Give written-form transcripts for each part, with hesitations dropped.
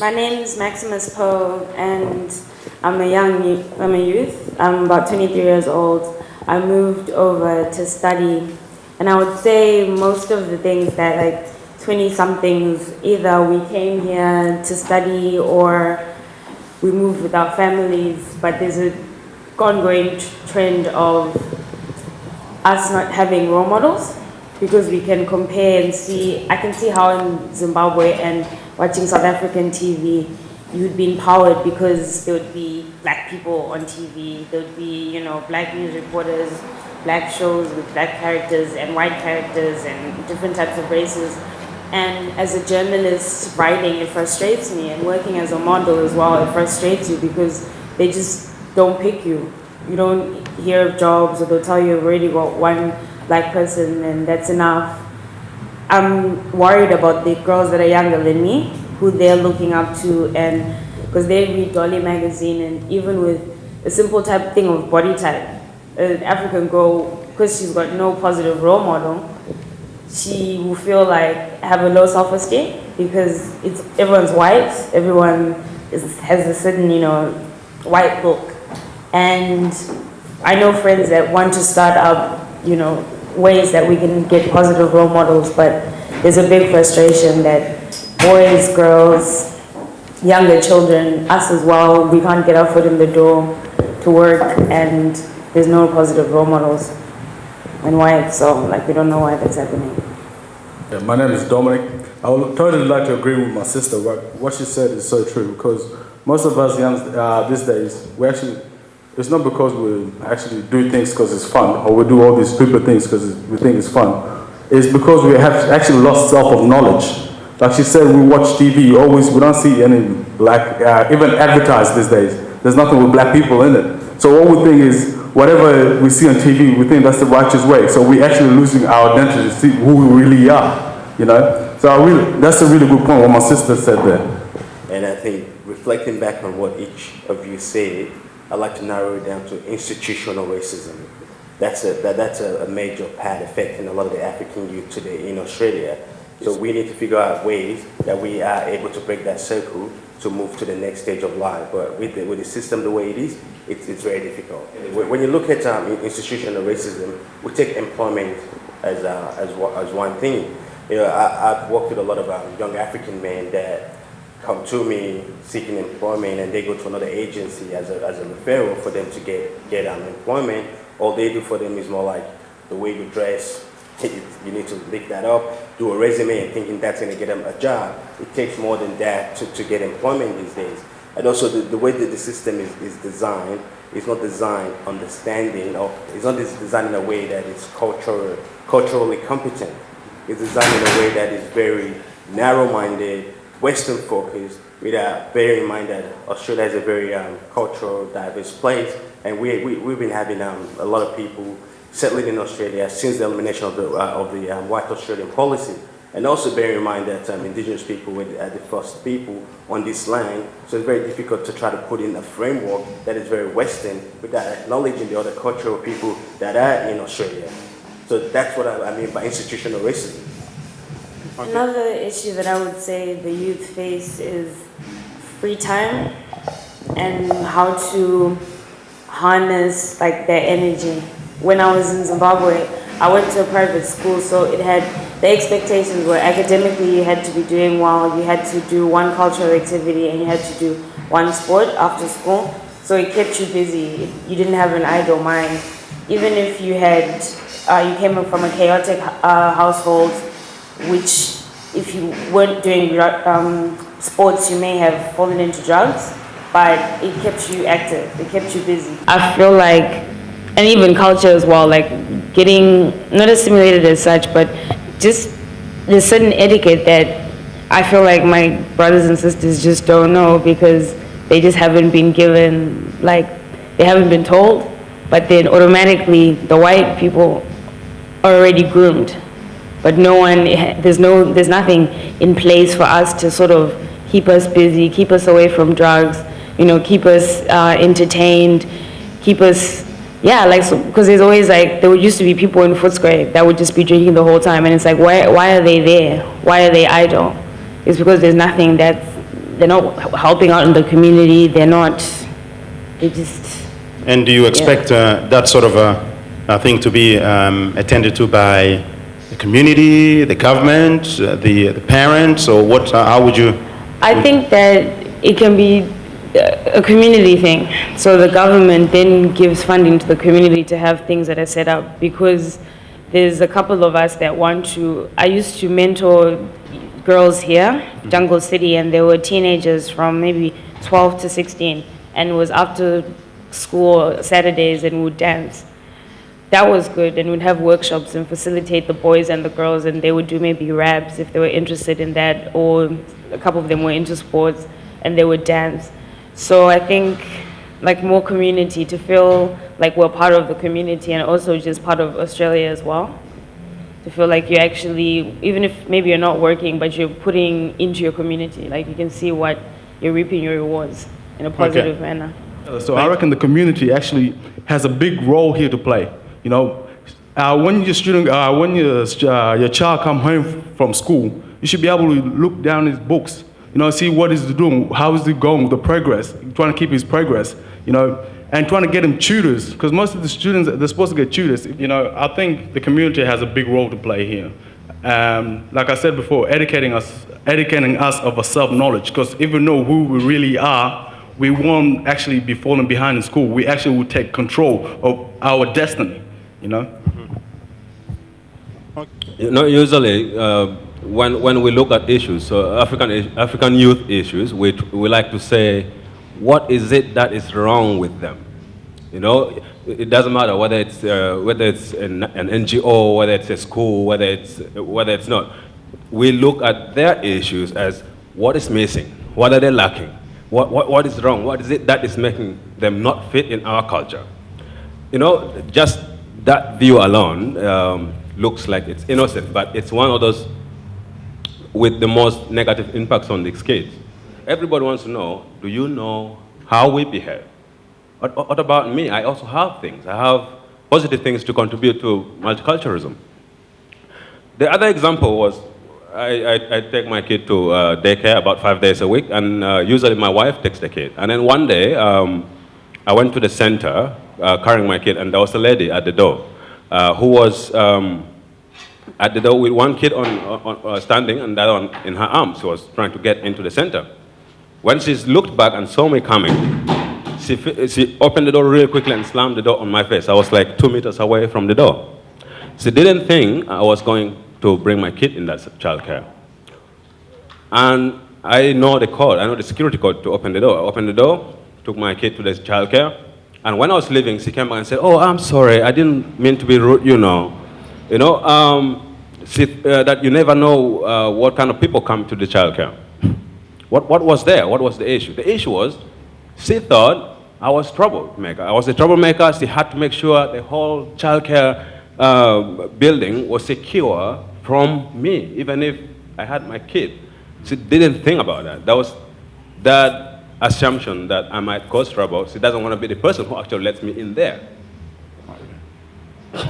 My name is Maximus Poe, and I'm a youth. I'm about 23 years old. I moved over to study, and I would say most of the things that like 20-somethings, either we came here to study or we moved with our families, but there's a ongoing trend of us not having role models, because we can compare and see. I can see how in Zimbabwe and watching South African TV, you'd be empowered because there would be black people on TV, there would be, black news reporters, black shows with black characters and white characters and different types of races. And as a journalist writing, it frustrates me, and working as a model as well, it frustrates you because they just don't pick you. You don't hear of jobs, or they'll tell you you've already got one black person and that's enough. I'm worried about the girls that are younger than me, who they're looking up to, and because they read Dolly magazine, and even with a simple type thing of body type, an African girl, because she's got no positive role model, she will feel like have a low self-esteem because everyone's white, everyone has a certain white look, and I know friends that want to start up ways that we can get positive role models, but there's a big frustration that boys, girls, younger children, us as well, we can't get our foot in the door to work, and there's no positive role models. And why it's so, we don't know why that's happening. Yeah, my name is Dominic. I would totally like to agree with my sister. What she said is so true, because most of us young these days, it's not because we actually do things because it's fun, or we do all these stupid things because we think it's fun. It's because we have actually lost self of knowledge. Like she said, we watch TV, we don't see any black, even advertised these days. There's nothing with black people in it. So all we think is, whatever we see on TV, we think that's the righteous way. So we're actually losing our identity to see who we really are, So that's a really good point, what my sister said there. And I think, reflecting back on what each of you said, I'd like to narrow it down to institutional racism. That's a major part affecting a lot of the African youth today in Australia. So we need to figure out ways that we are able to break that circle to move to the next stage of life. But with the system the way it is, it's very difficult. When you look at institutional racism, we take employment as one thing. I've worked with a lot of young African men that come to me seeking employment, and they go to another agency as a referral for them to get employment. All they do for them is more like the way you dress. You need to lick that up, do a resume, and thinking that's going to get them a job. It takes more than that to get employment these days. And also the way that the system is designed, it's not designed understanding, or it's not designed in a way that is culturally competent. It's designed in a way that is very narrow-minded, Western focused, without bearing in mind that Australia is a very cultural, diverse place, and we've been having a lot of people settling in Australia since the elimination of the White Australian policy. And also bear in mind that Indigenous people were the first people on this land, so it's very difficult to try to put in a framework that is very Western without acknowledging the other cultural people that are in Australia. So that's what I mean by institutional racism. Okay. Another issue that I would say the youth face is free time and how to harness their energy. When I was in Zimbabwe, I went to a private school, so the expectations were academically you had to be doing well, you had to do one cultural activity, and you had to do one sport after school. So it kept you busy. You didn't have an idle mind. Even if you came from a chaotic household, which if you weren't doing sports, you may have fallen into drugs, but it kept you active, it kept you busy. I feel like, and even culture as well, getting not assimilated as such, but just there's certain etiquette that I feel like my brothers and sisters just don't know, because they just haven't been given, they haven't been told, but then automatically the white people are already groomed, but there's nothing in place for us to sort of keep us busy, keep us away from drugs, keep us entertained, keep us. Yeah, because there's always there used to be people in Footscray that would just be drinking the whole time, and it's why are they there? Why are they idle? It's because there's nothing that's they're not helping out in the community. They just. And do you expect that sort of a thing to be attended to by the community, the government, the parents, or what? How would you? I think that it can be a community thing. So the government then gives funding to the community to have things that are set up, because there's a couple of us that want to. I used to mentor girls here, Jungle City, and they were teenagers from maybe 12 to 16, and it was after school Saturdays, and would dance. That was good, and we'd have workshops and facilitate the boys and the girls, and they would do maybe raps if they were interested in that, or a couple of them were into sports, and they would dance. So I think like more community, to feel like we're part of the community, and also just part of Australia as well. To feel like you actually, even if maybe you're not working, but you're putting into your community, like you can see what you're reaping your rewards in a positive manner. So I reckon the community actually has a big role here to play. You know, when your child come home from school, you should be able to look down his books. You know, see what he's doing, how is he going with the progress, trying to keep his progress. You know, and trying to get him tutors, because most of the students, they're supposed to get tutors. You know, I think the community has a big role to play here. Like I said before, educating us of a self-knowledge, because if we know who we really are, we won't actually be falling behind in school. We actually will take control of our destiny, you know? You know, usually, when we look at issues, so African youth issues, we like to say, what is it that is wrong with them? You know, it doesn't matter whether it's an NGO, whether it's a school, whether it's not. We look at their issues as what is missing, what are they lacking, what is wrong, what is it that is making them not fit in our culture. You know, just that view alone looks like it's innocent, but it's one of those with the most negative impacts on these kids. Everybody wants to know, do you know how we behave? What about me? I also have things. I have positive things to contribute to multiculturalism. The other example was, I take my kid to daycare about 5 days a week, and usually my wife takes the kid. And then one day, I went to the center carrying my kid, and there was a lady at the door who was at the door with one kid on standing and that one in her arms. She was trying to get into the center. When she looked back and saw me coming, she opened the door really quickly and slammed the door on my face. I was like 2 meters away from the door. She didn't think I was going to bring my kid in that childcare. And I know the code, I know the security code to open the door. I opened the door, took my kid to the childcare, and when I was leaving, she came back and said, "Oh, I'm sorry, I didn't mean to be rude, you know. You know, that you never know what kind of people come to the childcare." What was there? What was the issue? The issue was, she thought I was a troublemaker. I was a troublemaker. She had to make sure the whole childcare building was secure from me, even if I had my kid. She didn't think about that. That was that assumption that I might cause trouble. She doesn't want to be the person who actually lets me in there.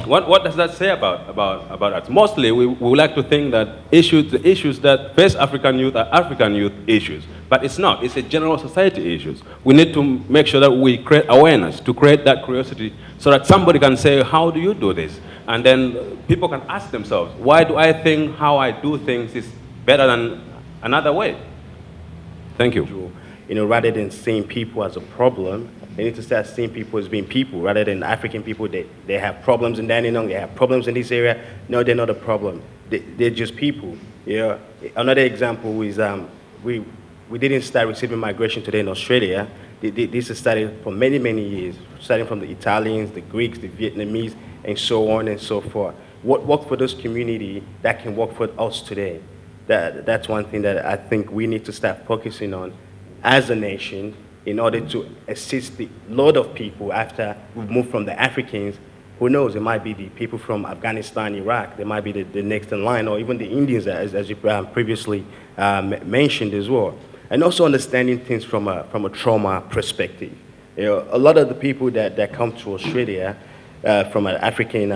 What does that say about us? Mostly, we like to think that the issues that face African youth are African youth issues, but it's not. It's a general society issues. We need to make sure that we create awareness, to create that curiosity, so that somebody can say, how do you do this? And then people can ask themselves, why do I think how I do things is better than another way? Thank you. You know, rather than seeing people as a problem, they need to start seeing people as being people, rather than African people. They have problems in Dandenong, they have problems in this area. No, they're not a problem. They're just people. Yeah. Another example is we didn't start receiving migration today in Australia. This has started for many, many years, starting from the Italians, the Greeks, the Vietnamese, and so on and so forth. What worked for those community that can work for us today? That's one thing that I think we need to start focusing on as a nation, in order to assist the lot of people after we've moved from the Africans. Who knows, it might be the people from Afghanistan, Iraq, they might be the next in line, or even the Indians, as you previously mentioned as well. And also understanding things from a trauma perspective. You know, a lot of the people that come to Australia from an African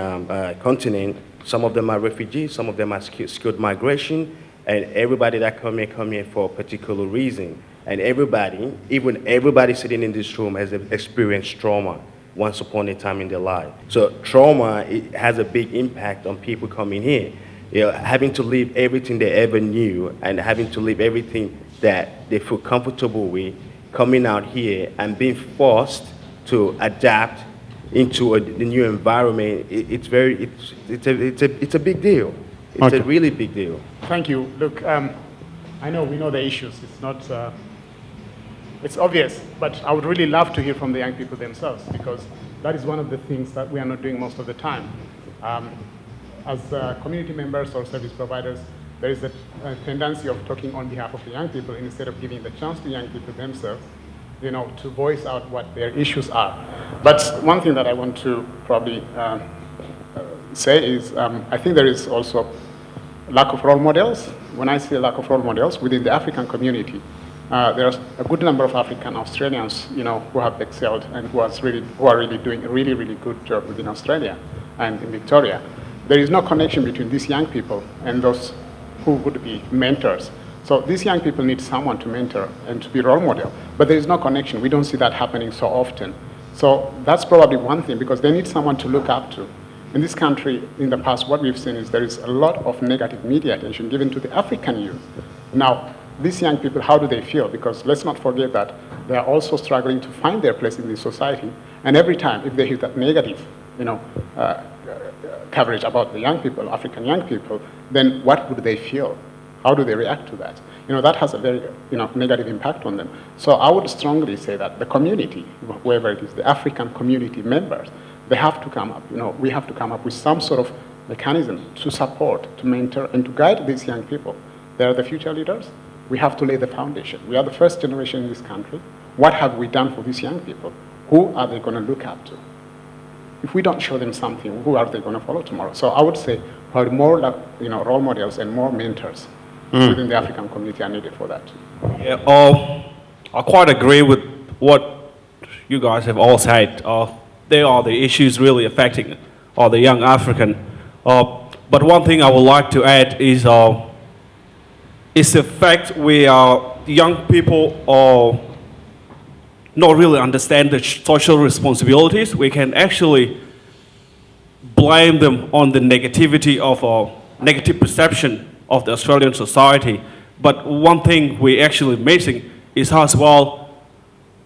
continent, some of them are refugees, some of them are skilled migration, and everybody that come here for a particular reason. And everybody, even everybody sitting in this room has experienced trauma once upon a time in their life. So trauma, it has a big impact on people coming here. You know, having to leave everything they ever knew and having to leave everything that they feel comfortable with, coming out here and being forced to adapt into the new environment. It's a big deal. It's Okay. a really big deal. Thank you. Look, I know we know the issues. It's not, it's obvious, but I would really love to hear from the young people themselves, because that is one of the things that we are not doing most of the time. As community members or service providers, there is a tendency of talking on behalf of the young people instead of giving the chance to young people themselves, you know, to voice out what their issues are. But one thing that I want to probably say is, I think there is also lack of role models. When I say lack of role models within the African community, there's a good number of African Australians, you know, who have excelled and who are really doing a really, really good job within Australia and in Victoria. There is no connection between these young people and those who would be mentors. So these young people need someone to mentor and to be role model, but there is no connection. We don't see that happening so often. So that's probably one thing, because they need someone to look up to. In this country, in the past, what we've seen is there is a lot of negative media attention given to the African youth. Now, these young people, how do they feel? Because let's not forget that they are also struggling to find their place in this society. And every time, if they hear that negative, you know, coverage about the young people, African young people, then what would they feel? How do they react to that? You know, that has a very, you know, negative impact on them. So I would strongly say that the community, whoever it is, the African community members, they have to come up, you know, we have to come up with some sort of mechanism to support, to mentor, and to guide these young people. They are the future leaders. We have to lay the foundation. We are the first generation in this country. What have we done for these young people? Who are they going to look up to? If we don't show them something, who are they going to follow tomorrow? So I would say probably more, you know, role models and more mentors within the African community are needed for that. Yeah, I quite agree with what you guys have all said. There are the issues really affecting the young African. But one thing I would like to add is the fact we are young people not really understand the social responsibilities. We can actually blame them on the negativity of negative perception of the Australian society. But one thing we're actually missing is how as well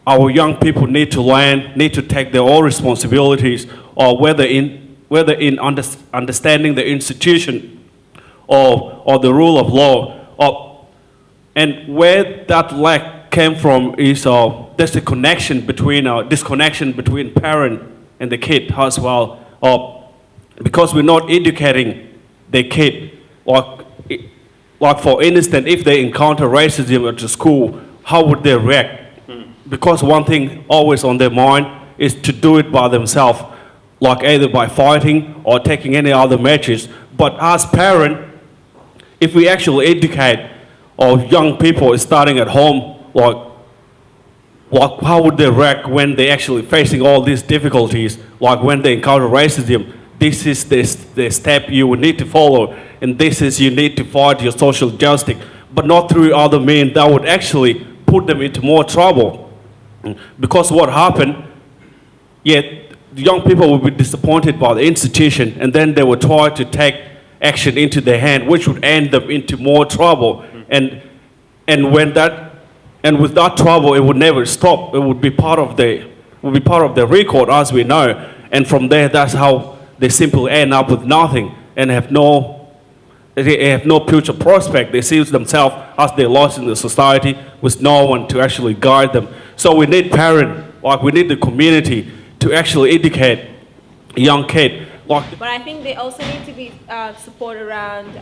our young people need to learn, need to take their own responsibilities, or whether in understanding the institution or the rule of law. And where that lack came from is there's a connection between disconnection between parent and the kid as well. Because we're not educating the kid, like for instance, if they encounter racism at the school, how would they react? Because one thing always on their mind is to do it by themselves, like either by fighting or taking any other measures. But as parents, if we actually educate our young people starting at home, like how would they react when they're actually facing all these difficulties, like when they encounter racism? This is the step you would need to follow, and this is you need to fight your social justice, but not through other means that would actually put them into more trouble. Because what happened, the young people will be disappointed by the institution, and then they will try to take action into their hand, which would end them into more trouble. And with that trouble, it would never stop. It would be part of the record, as we know. And from there, that's how they simply end up with nothing and have no future prospect. They see themselves as they're lost in the society with no one to actually guide them. So we need parents, like we need the community to actually educate a young kid. But I think they also need to be support around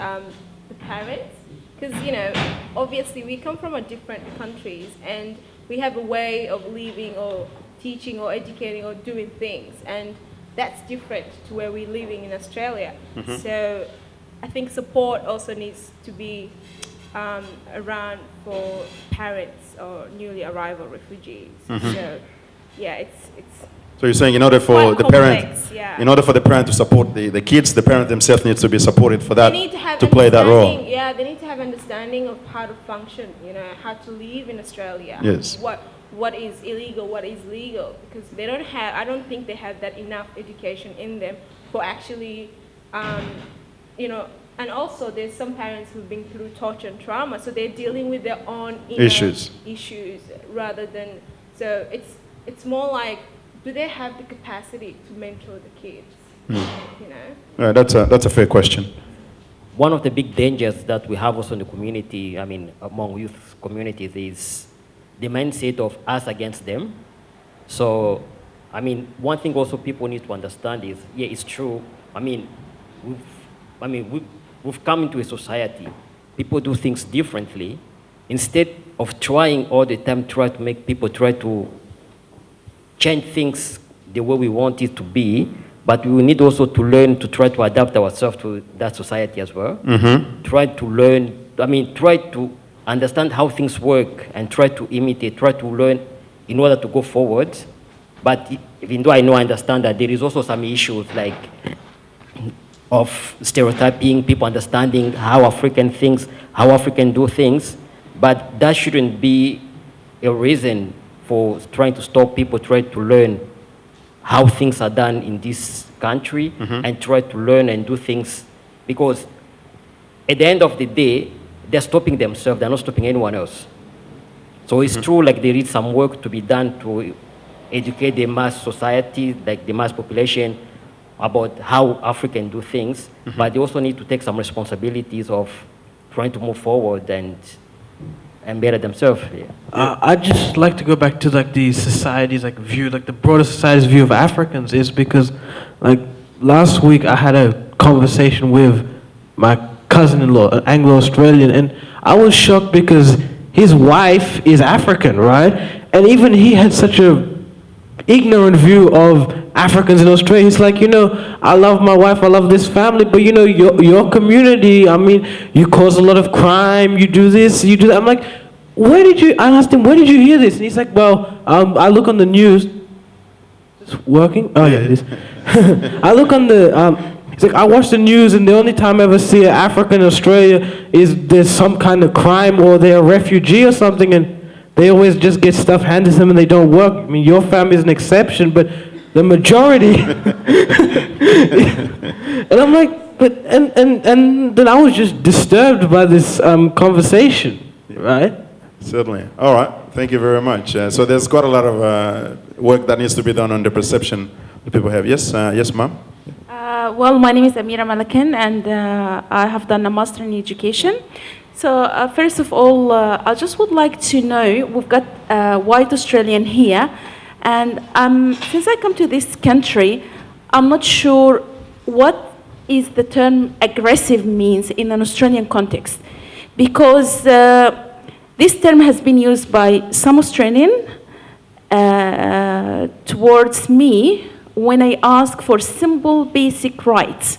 the parents, because, you know, obviously we come from different countries and we have a way of living or teaching or educating or doing things, and that's different to where we're living in Australia. So I think support also needs to be around for parents or newly arrival refugees. So yeah, So you're saying in order for Quite the parent, complex, yeah. in order for the parent to support the kids, the parent themselves needs to be supported for that, They need to have to play that role. understanding- Yeah, they need to have understanding of how to function, how to live in Australia. Yes. What is illegal, what is legal, because they don't have, I don't think they have that enough education in them for actually, and also there's some parents who've been through torture and trauma, so they're dealing with their own inner Issues. rather than, so it's more like, do they have the capacity to mentor the kids, That's a fair question. One of the big dangers that we have also in the community, I mean, among youth communities, is the mindset of us against them. So, I mean, one thing also people need to understand is, yeah, it's true. I mean, we've come into a society. People do things differently. Instead of trying all the time, try to make people try to change things the way we want it to be, but we need also to learn to try to adapt ourselves to that society as well. Try to learn, try to understand how things work and try to imitate, try to learn in order to go forward. But even though I understand that there is also some issues like of stereotyping, people understanding how African do things, but that shouldn't be a reason for trying to stop people trying to learn how things are done in this country and try to learn and do things, because at the end of the day, they're stopping themselves, they're not stopping anyone else. So it's true, like there is some work to be done to educate the mass society, like the mass population, about how Africans do things, but they also need to take some responsibilities of trying to move forward and better themselves. I'd just like to go back to like the society's view, like the broader society's view of Africans, is because like last week I had a conversation with my cousin-in-law, an Anglo-Australian, and I was shocked because his wife is African, right? And even he had such a ignorant view of Africans in Australia. He's like, I love my wife, I love this family, but your community, you cause a lot of crime, you do this, you do that. I'm like, I asked him, where did you hear this? And he's like, well, I look on the news. Is this working? Oh yeah, it is. I look on the, he's like, I watch the news and the only time I ever see an African in Australia is there's some kind of crime or they're a refugee or something, and they always just get stuff handed to them and they don't work. Your family is an exception, but the majority. And I'm like, but and then I was just disturbed by this conversation, right? Certainly. All right. Thank you very much. So there's quite a lot of work that needs to be done on the perception that people have. Yes, yes, ma'am. Well, my name is Amira Malakan, and I have done a master in education. So first of all, I just would like to know, we've got white Australian here, and since I come to this country, I'm not sure what is the term aggressive means in an Australian context, because this term has been used by some Australian towards me when I ask for simple basic rights.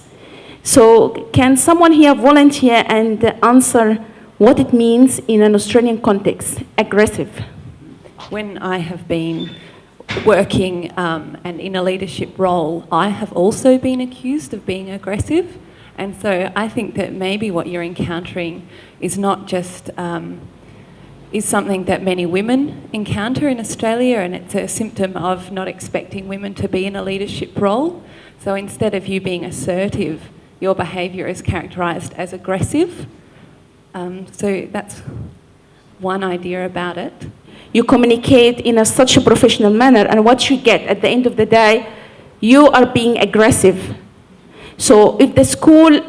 So can someone here volunteer and answer what it means in an Australian context, aggressive? When I have been working and in a leadership role, I have also been accused of being aggressive. And so I think that maybe what you're encountering is not just, is something that many women encounter in Australia, and it's a symptom of not expecting women to be in a leadership role. So instead of you being assertive, your behaviour is characterised as aggressive. So that's one idea about it. You communicate in such a professional manner, and what you get at the end of the day, you are being aggressive. So if the school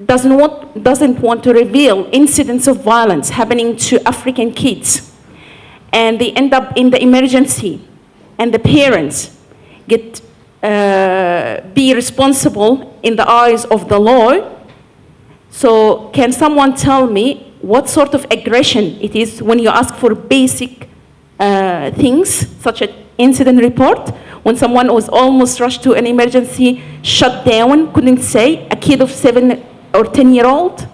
doesn't want to reveal incidents of violence happening to African kids, and they end up in the emergency, and the parents get be responsible in the eyes of the law. So can someone tell me what sort of aggression it is when you ask for basic things, such as incident report, when someone was almost rushed to an emergency, shut down, couldn't say, a kid of 7 or 10-year-old?